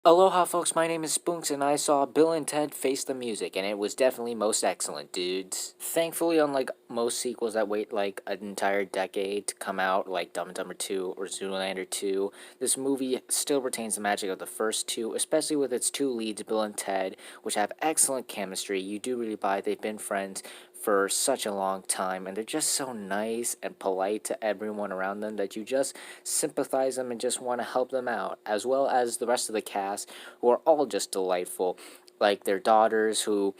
Aloha, folks. My name is Spoonks, and I saw Bill and Ted Face the Music, and it was definitely most excellent, dudes. Thankfully, unlike most sequels that wait like an entire decade to come out, like Dumb and Dumber 2 or Zoolander 2, this movie still retains the magic of the first two, especially with its two leads, Bill and Ted, which have excellent chemistry. You do really buy they've been friends for such a long time, and they're just so nice and polite to everyone around them that you just sympathize them and just want to help them out, as well as the rest of the cast, who are all just delightful, like their daughters, who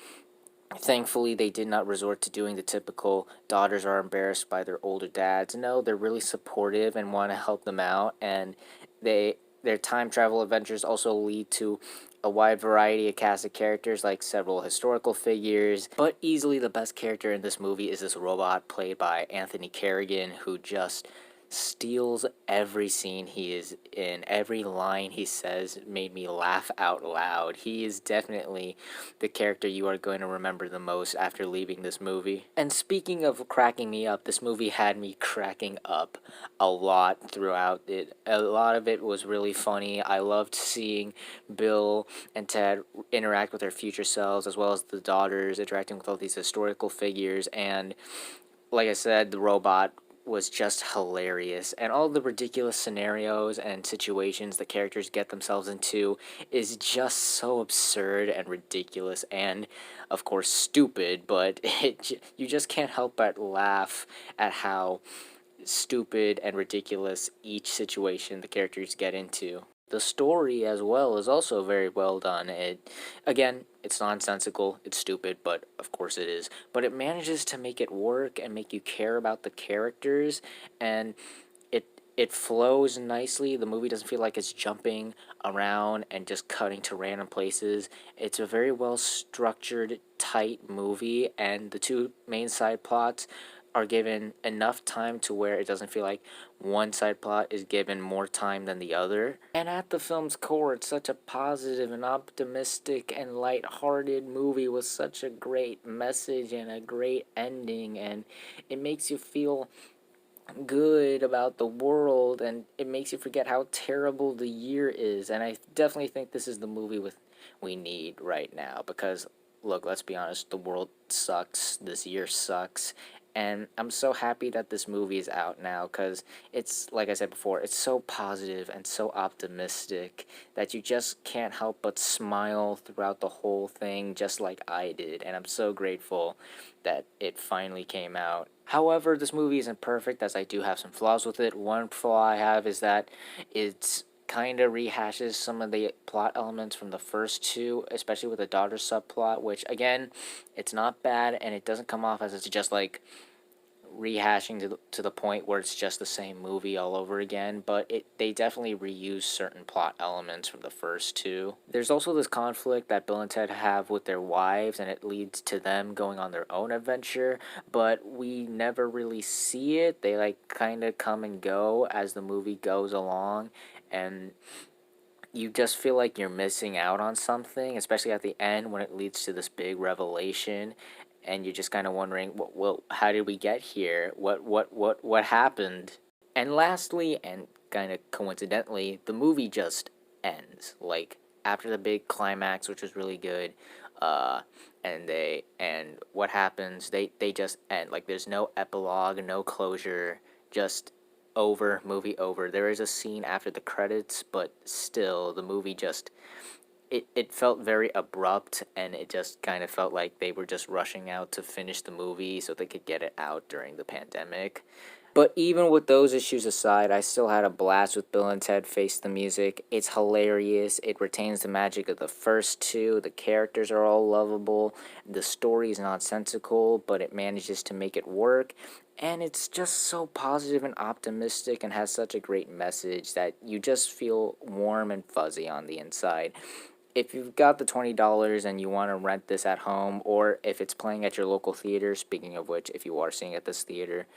thankfully they did not resort to doing the typical daughters are embarrassed by their older dads. No, they're really supportive and want to help them out, and their time travel adventures also lead to a wide variety of cast of characters, like several historical figures. But easily the best character in this movie is this robot played by Anthony Carrigan, who just steals every scene he is in. Every line he says made me laugh out loud. He is definitely the character you are going to remember the most after leaving this movie. And speaking of cracking me up, this movie had me cracking up a lot throughout it. A lot of it was really funny. I loved seeing Bill and Ted interact with their future selves, as well as the daughters interacting with all these historical figures. And like I said, the robot was just hilarious, and all the ridiculous scenarios and situations the characters get themselves into is just so absurd and ridiculous, and of course stupid. But you just can't help but laugh at how stupid and ridiculous each situation the characters get into. The story as well is also very well done. It's nonsensical, it's stupid, but of course it is. But it manages to make it work and make you care about the characters, and it it flows nicely. The movie doesn't feel like it's jumping around and just cutting to random places. It's a very well structured, tight movie, and the two main side plots are given enough time to where it doesn't feel like one side plot is given more time than the other. And at the film's core, it's such a positive and optimistic and light-hearted movie with such a great message and a great ending, and it makes you feel good about the world, and it makes you forget how terrible the year is. And I definitely think this is the movie we need right now, because look, let's be honest, the world sucks, this year sucks, and I'm so happy that this movie is out now, because it's, like I said before, it's so positive and so optimistic that you just can't help but smile throughout the whole thing, just like I did, and I'm so grateful that it finally came out. However, this movie isn't perfect, as I do have some flaws with it. One flaw I have is that it's kind of rehashes some of the plot elements from the first two, especially with the daughter subplot, which again, it's not bad, and it doesn't come off as it's just like rehashing to the point where it's just the same movie all over again, but they definitely reuse certain plot elements from the first two. There's also this conflict that Bill and Ted have with their wives, and it leads to them going on their own adventure, but we never really see it. They like kind of come and go as the movie goes along, and you just feel like you're missing out on something, especially at the end when it leads to this big revelation, and you're just kind of wondering, well, how did we get here? What happened? And lastly, and kind of coincidentally, the movie just ends. Like after the big climax, which was really good, uh, and what happens? They just end. Like there's no epilogue, no closure, just over, movie over. There is a scene after the credits, but still, the movie just it felt very abrupt, and it just kind of felt like they were just rushing out to finish the movie so they could get it out during the pandemic. But even with those issues aside, I still had a blast with Bill and Ted Face the Music. It's hilarious. It retains the magic of the first two. The characters are all lovable. The story is nonsensical, but it manages to make it work. And it's just so positive and optimistic and has such a great message that you just feel warm and fuzzy on the inside. If you've got the $20 and you want to rent this at home, or if it's playing at your local theater, speaking of which, if you are seeing at this theater,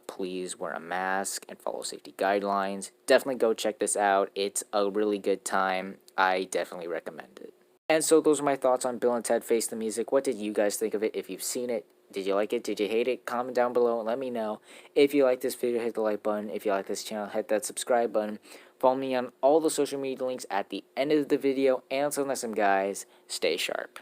please wear a mask and follow safety guidelines. Definitely go check this out. It's a really good time. I definitely recommend it. And so those are my thoughts on Bill and Ted Face the Music. What did you guys think of it? If you've seen it, did you like it? Did you hate it? Comment down below and let me know. If you like this video, hit the like button. If you like this channel, hit that subscribe button. Follow me on all the social media links at the end of the video. And until next time, guys, stay sharp.